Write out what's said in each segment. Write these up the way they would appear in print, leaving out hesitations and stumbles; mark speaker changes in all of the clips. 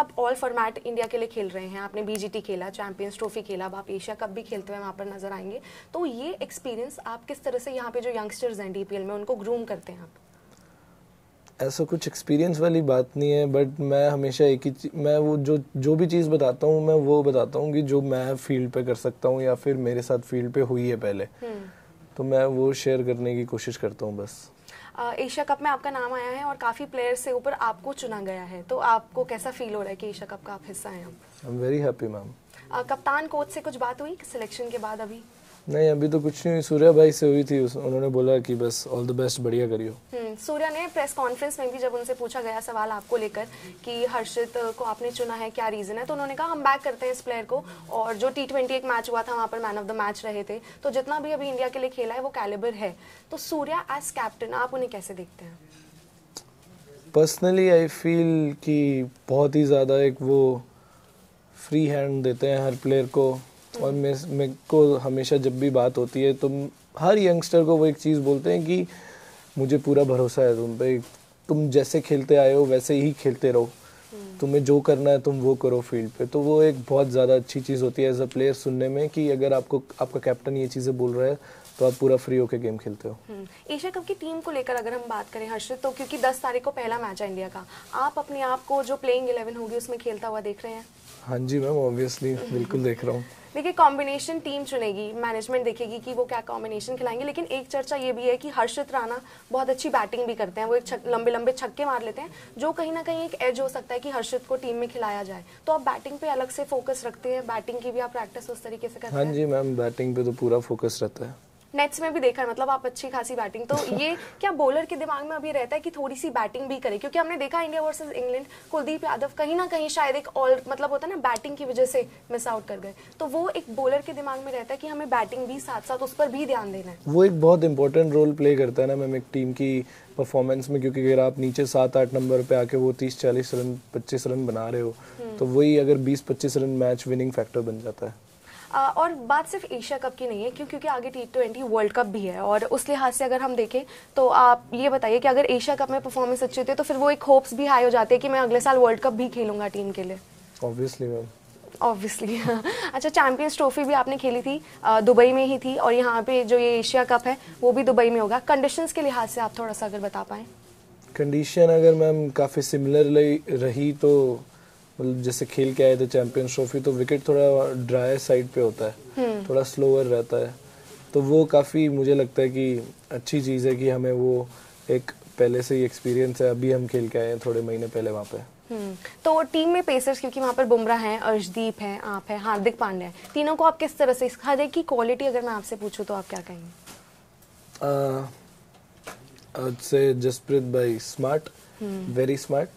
Speaker 1: अब all format India के लिए खेल रहे हैं, आपने बीजीटी खेला, चैंपियंस ट्रॉफी खेला, अब आप एशिया कप भी खेलते हुए वहाँ पर नजर आएंगे, तो ये एक्सपीरियंस आप किस तरह से यहाँ पे जो यंगस्टर्स हैं डीपीएल में उनको ग्रूम करते हैं आप?
Speaker 2: ऐसा कुछ एक्सपीरियंस वाली बात नहीं है, बट मैं हमेशा एक ही मैं वो जो भी चीज़ बताता हूँ मैं वो बताता हूँ कि जो मैं फील्ड पे कर सकता हूँ या फिर मेरे साथ फील्ड पे हुई है पहले, तो मैं वो शेयर करने की कोशिश करता हूँ बस।
Speaker 1: एशिया कप में आपका नाम आया है और काफ़ी प्लेयर्स से ऊपर आपको चुना गया है, तो आपको कैसा फील हो रहा है कि एशिया कप का आप हिस्सा हैं?
Speaker 2: I am very happy ma'am.
Speaker 1: कप्तान कोच से कुछ बात हुई सिलेक्शन के बाद? अभी
Speaker 2: नहीं, अभी तो कुछ नहीं हुई, सूर्या भाई से हुई थी, उन्होंने बोला कि बस ऑल द बेस्ट, बढ़िया करियो।
Speaker 1: सूर्या ने प्रेस कॉन्फ्रेंस में भी जब उनसे पूछा गया सवाल आपको लेकर कि हर्षित को आपने चुना है, क्या रीज़न है, तो उन्होंने कहा हम बैक करते हैं इस प्लेयर को, और जो T20 एक मैच हुआ था वहाँ पर मैन ऑफ द मैच रहे थे, तो जितना भी अभी इंडिया के लिए खेला है वो कैलिबर है। तो सूर्या एज कैप्टन आप उन्हें कैसे देखते हैं?
Speaker 2: पर्सनली आई फील कि बहुत ही ज़्यादा एक वो फ्री हैंड देते हैं हर प्लेयर को, और मेरे को हमेशा जब भी बात होती है तो हर यंगस्टर को वो एक चीज़ बोलते हैं कि मुझे पूरा भरोसा है तुम पे, तुम जैसे खेलते आए हो वैसे ही खेलते रहो, तुम्हें जो करना है तुम वो करो फील्ड पे। तो वो एक बहुत ज़्यादा अच्छी चीज़ होती है एज अ प्लेयर सुनने में कि अगर आपको आपका कैप्टन ये चीज़ें बोल रहा है तो आप पूरा फ्री होकर गेम खेलते हो।
Speaker 1: एशिया कप की टीम को लेकर अगर हम बात करें हर्षित, तो क्योंकि 10 तारीख को पहला मैच है इंडिया का, आप अपने आप को जो प्लेइंग 11 होगी उसमें खेलता हुआ देख रहे हैं?
Speaker 2: हाँ जी मैम, ऑब्वियसली बिल्कुल देख रहा हूँ।
Speaker 1: देखिए कॉम्बिनेशन टीम चुनेगी, मैनेजमेंट देखेगी कि वो क्या कॉम्बिनेशन खिलाएंगे, लेकिन एक चर्चा ये भी है कि हर्षित राणा बहुत अच्छी बैटिंग भी करते हैं, वो एक लंबे लंबे छक्के मार लेते हैं, जो कहीं ना कहीं एक एज हो सकता है कि हर्षित को टीम में खिलाया जाए। तो आप बैटिंग पे अलग से फोकस रखते हैं, बैटिंग की भी आप प्रैक्टिस उस तरीके से करते हैं?
Speaker 2: हाँ जी मैम, बैटिंग पे तो पूरा फोकस रहता है।
Speaker 1: नेट्स में भी देखा है, मतलब आप अच्छी खासी बैटिंग, तो ये क्या बॉलर के दिमाग में अभी रहता है कि थोड़ी सी बैटिंग भी करे? क्योंकि हमने देखा India versus England, Kuldeep Yadav कहीं ना कहीं शायद एक ऑल मतलब होता है ना बैटिंग की वजह से मिस आउट कर गए, तो वो एक बॉलर के दिमाग में रहता है कि हमें बैटिंग भी साथ साथ उस पर भी ध्यान देना है।
Speaker 2: वो एक बहुत इंपॉर्टेंट रोल प्ले करता है ना मैम एक टीम की परफॉर्मेंस में, क्योंकि अगर आप नीचे 7-8 नंबर पे आके वो 30-40 रन 25 रन बना रहे हो, तो वही अगर 20-25 रन मैच विनिंग फैक्टर बन जाता है।
Speaker 1: और बात सिर्फ एशिया कप की नहीं है, क्योंकि आगे T20 वर्ल्ड कप भी है, और उस लिहाज से अगर हम देखें तो आप ये बताइए कि अगर एशिया कप में परफॉर्मेंस अच्छी होती है तो फिर वो एक होप्स भी हाई हो जाती है कि मैं अगले साल वर्ल्ड कप भी खेलूंगा टीम के लिए।
Speaker 2: Obviously ma'am,
Speaker 1: obviously. अच्छा, चैंपियंस ट्रॉफी भी आपने खेली थी, दुबई में ही थी, और यहाँ पे जो ये एशिया कप है वो भी दुबई में होगा। कंडीशंस के लिहाज से आप थोड़ा सा अगर बता पाएँ।
Speaker 2: कंडीशन अगर मैम काफ़ी सिमिलर रही तो मतलब जैसे खेल के आए थे चैंपियंस ट्रॉफी, तो विकेट थोड़ा ड्राई साइड पे होता है, थोड़ा स्लोअर रहता है, तो वो काफ़ी मुझे लगता है कि अच्छी चीज़ है कि हमें वो एक पहले से ही एक्सपीरियंस है, अभी हम खेल के आए हैं थोड़े महीने पहले वहाँ पे।
Speaker 1: तो टीम में पेसर्स, क्योंकि वहाँ पर बुमराह हैं, अर्शदीप हैं, आप हैं, हार्दिक पांड्या हैं, तीनों को आप किस तरह से, हर एक की क्वालिटी अगर मैं आपसे पूछूं तो आप क्या कहेंगे?
Speaker 2: I would say Jasprit bhai smart, very smart.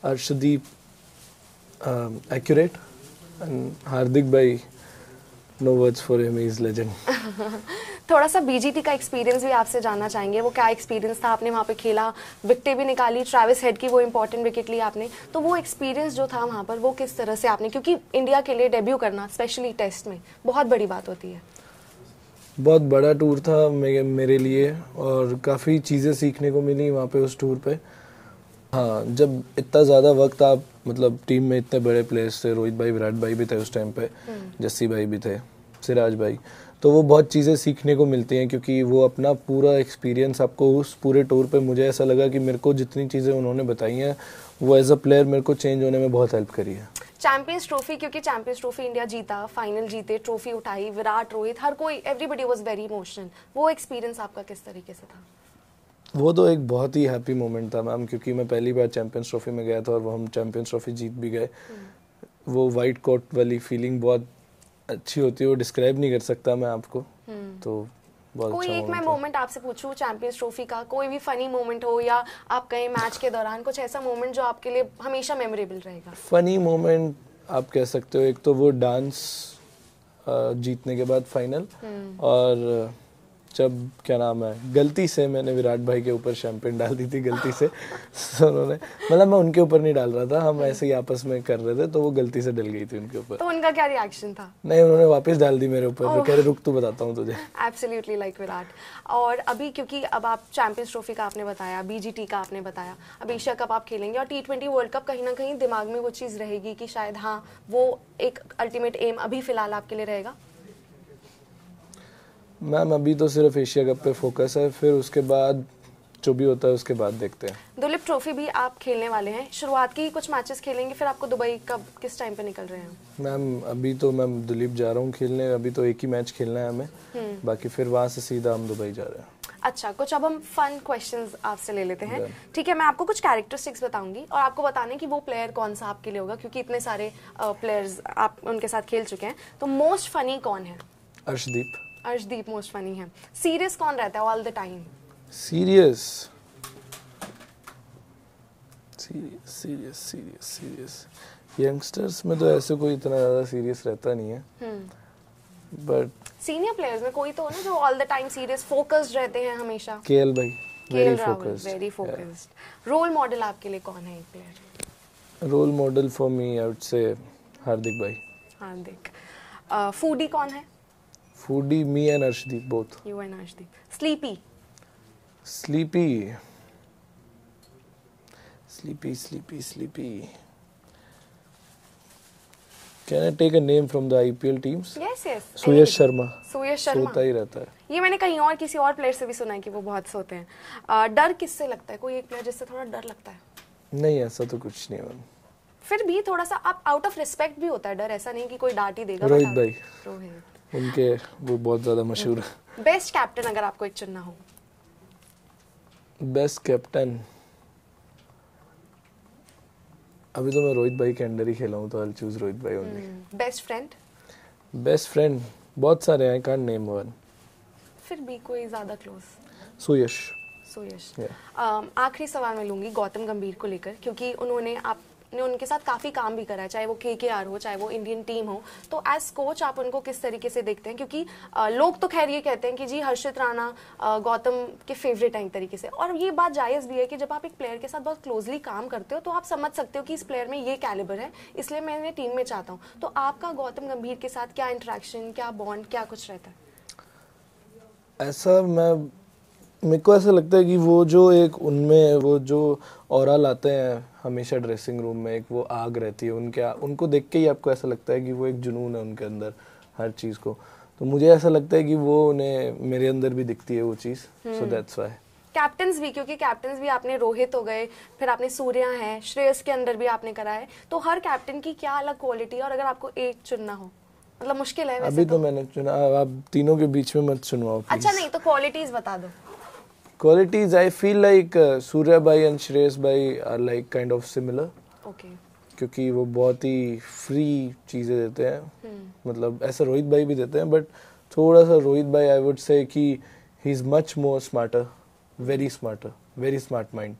Speaker 2: Arshdeep accurate, and Hardik bhai, no words for him, he is legend.
Speaker 1: थोड़ा सा बीजीटी का एक्सपीरियंस भी आपसे जानना चाहेंगे, वो क्या एक्सपीरियंस था? आपने वहाँ पे खेला, विकेटें भी निकाली, ट्रेविस हेड की वो इंपॉर्टेंट विकेट ली आपने, तो वो एक्सपीरियंस जो था वहाँ पर वो किस तरह से आपने, क्योंकि इंडिया के लिए डेब्यू करना स्पेशली टेस्ट में बहुत बड़ी बात होती है।
Speaker 2: बहुत बड़ा टूर था मेरे लिए, और काफ़ी चीज़ें सीखने को मिली वहाँ पे उस टूर पे। हाँ, जब इतना ज़्यादा वक्त आप मतलब टीम में इतने बड़े प्लेयर्स थे, रोहित भाई, विराट भाई भी थे उस टाइम पे, जस्सी भाई भी थे, सिराज भाई, तो वो बहुत चीज़ें सीखने को मिलती हैं, क्योंकि वो अपना पूरा एक्सपीरियंस आपको उस पूरे टूर पे, मुझे ऐसा लगा कि मेरे को जितनी चीज़ें उन्होंने बताई हैं वो एज अ प्लेयर मेरे को चेंज होने में बहुत हेल्प करी है।
Speaker 1: चैंपियंस ट्रॉफी, क्योंकि चैंपियंस ट्रॉफी इंडिया जीता, फाइनल जीते, ट्रॉफी उठाई, विराट, रोहित, हर कोई, एवरीबॉडी वाज वेरी इमोशनल, वो एक्सपीरियंस आपका किस तरीके से था?
Speaker 2: वो तो एक बहुत ही हैप्पी मोमेंट था मैम, क्योंकि मैं पहली बार चैंपियंस ट्रॉफी में गया था और वो हम चैंपियंस ट्रॉफी जीत भी गए। वो वाइट कोट वाली फीलिंग बहुत अच्छी होती है, वो डिस्क्राइब नहीं कर सकता मैं आपको, तो बहुत
Speaker 1: कोई
Speaker 2: अच्छा
Speaker 1: एक मैं मोमेंट आपसे पूछूं चैंपियंस ट्रॉफी का, कोई भी फनी मोमेंट हो, या आप कहीं मैच के दौरान कुछ ऐसा मोमेंट जो आपके लिए हमेशा मेमोरेबल रहेगा?
Speaker 2: फनी मोमेंट आप कह सकते हो, एक तो वो डांस जीतने के बाद फाइनल, और जब क्या नाम है, गलती से मैंने विराट भाई के ऊपर शैंपेन डाल दी थी गलती से। तो उन्होंने, मतलब मैं उनके ऊपर नहीं डाल रहा था, हम ऐसे ही आपस में कर रहे थे, तो वो गलती से डल गई थी उनके ऊपर।
Speaker 1: तो उनका क्या रिएक्शन था?
Speaker 2: नहीं, उन्होंने वापस डाल दी मेरे ऊपर, वो कह रहे रुक तो बताता हूँ तुझे।
Speaker 1: Absolutely like Virat. और अभी क्योंकि अब आप चैंपियंस ट्रॉफी का आपने बताया, बीजीटी का आपने बताया, अब एशिया कप आप खेलेंगे और T20 वर्ल्ड कप कहीं ना कहीं दिमाग में वो चीज़ रहेगी कि शायद हाँ वो एक अल्टीमेट एम अभी फिलहाल आपके लिए रहेगा?
Speaker 2: मैम अभी तो सिर्फ एशिया कप पे फोकस है, फिर उसके बाद जो भी होता है उसके बाद देखते हैं।
Speaker 1: दुलीप ट्रॉफी भी आप खेलने वाले हैं, शुरुआत की कुछ मैचेस खेलेंगे, फिर आपको दुबई कब किस टाइम पे निकल रहे हैं?
Speaker 2: मैम अभी तो मैं दुलीप जा रहा हूँ खेलने, अभी तो एक ही मैच खेलना है हमें, बाकी फिर वहाँ से सीधा हम दुबई जा रहे हैं।
Speaker 1: अच्छा, कुछ अब हम फन क्वेश्चंस आपसे ले लेते हैं, ठीक है? मैं आपको कुछ कैरेक्टरिस्टिक्स बताऊंगी और आपको बताने कि वो प्लेयर कौन सा आपके लिए होगा, क्योंकि इतने सारे प्लेयर्स आप उनके साथ खेल चुके हैं। तो मोस्ट फनी कौन है?
Speaker 2: अर्शदीप।
Speaker 1: अर्शदीप मोस्ट फनी है। सीरियस कौन रहता है all the time?
Speaker 2: Serious serious serious serious serious youngsters में तो ऐसे कोई इतना ज़्यादा सीरियस रहता नहीं है, बट
Speaker 1: सीनियर प्लेयर्स में कोई तो हो ना जो all the time serious focused रहते हैं हमेशा?
Speaker 2: केएल भाई, very
Speaker 1: Rahul,
Speaker 2: focused.
Speaker 1: Very focused. Role model आपके लिए कौन है एक player?
Speaker 2: Role model for me I would say Hardik भाई।
Speaker 1: हार्दिक। फूडी कौन है?
Speaker 2: Foodie me and Arshdeep both.
Speaker 1: You and Arshdeep. Sleepy?
Speaker 2: Sleepy sleepy sleepy sleepy can I take a name from the IPL teams?
Speaker 1: Yes yes.
Speaker 2: Suyash Sharma.
Speaker 1: Suyash Sharma
Speaker 2: सोता ही रहता है।
Speaker 1: ये मैंने कहीं और किसी और प्लेयर से भी सुना है कि वो बहुत सोते हैं। डर किससे लगता है? कोई एक प्लेयर जिससे थोड़ा डर लगता है?
Speaker 2: नहीं, ऐसा तो कुछ नहीं मैम।
Speaker 1: फिर भी थोड़ा सा आप आउट ऑफ रिस्पेक्ट भी होता है डर, ऐसा नहीं कि कोई डांट ही देगा।
Speaker 2: रोहित भाई।
Speaker 1: रोहित।
Speaker 2: उनके वो बहुत ज्यादा मशहूर है।
Speaker 1: बेस्ट कैप्टन अगर आपको एक चुनना हो?
Speaker 2: बेस्ट कैप्टन, अभी तो मैं रोहित भाई के अंडर ही खेला हूँ, तो आई चूज रोहित भाई only.
Speaker 1: Best friend?
Speaker 2: Best friend बहुत सारे हैं, आई कांट नेम वन।
Speaker 1: फिर भी कोई ज्यादा क्लोज?
Speaker 2: सुयश।
Speaker 1: सुयश। आखिरी सवाल मैं लूंगी गौतम गंभीर को लेकर, क्योंकि उन्होंने आपने उनके साथ काफ़ी काम भी करा है, चाहे वो KKR हो, चाहे वो इंडियन टीम हो। तो एज कोच आप उनको किस तरीके से देखते हैं? क्योंकि लोग तो खैर ये कहते हैं कि जी हर्षित राणा गौतम के फेवरेट हैं एक तरीके से, और ये बात जायज़ भी है कि जब आप एक प्लेयर के साथ बहुत क्लोजली काम करते हो तो आप समझ सकते हो कि इस प्लेयर में ये कैलिबर है, इसलिए मैं इन्हें टीम में चाहता हूँ। तो आपका गौतम गंभीर के साथ क्या इंटरेक्शन, क्या बॉन्ड, क्या कुछ रहता है?
Speaker 2: ऐसा मेरे को ऐसा लगता है कि वो जो एक उनमें वो जो ऑरा लाते हैं हमेशा ड्रेसिंग रूम में, एक वो आग रहती है उनको देख के ही आपको ऐसा लगता है कि वो एक जुनून है उनके अंदर हर चीज़ को। तो मुझे ऐसा लगता है कि वो उन्हें मेरे अंदर भी दिखती है वो चीज़, सो दैट्स व्हाई।
Speaker 1: कैप्टन्स भी, क्योंकि कैप्टन्स भी आपने रोहित हो गए, फिर आपने सूर्या है, श्रेयस के अंदर भी आपने करा है, तो हर कैप्टन की क्या अलग क्वालिटी है? और अगर आपको एक चुनना हो, मतलब मुश्किल है वैसे
Speaker 2: अभी तो मैंने चुना, आप तीनों के बीच में मत चुनवाओ प्लीज।
Speaker 1: अच्छा नहीं तो क्वालिटीज बता दो।
Speaker 2: Qualities, I feel like Surya Bhai and Shreyas Bhai are like kind of similar.
Speaker 1: Okay.
Speaker 2: क्योंकि वो बहुत ही फ्री चीज़ें देते हैं, मतलब ऐसा रोहित भाई भी देते हैं, बट थोड़ा सा रोहित भाई आई वुड से कि he is much more smarter, very smart mind.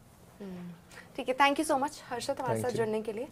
Speaker 1: ठीक है, thank you so much Harshad हमारे साथ जुड़ने के लिए।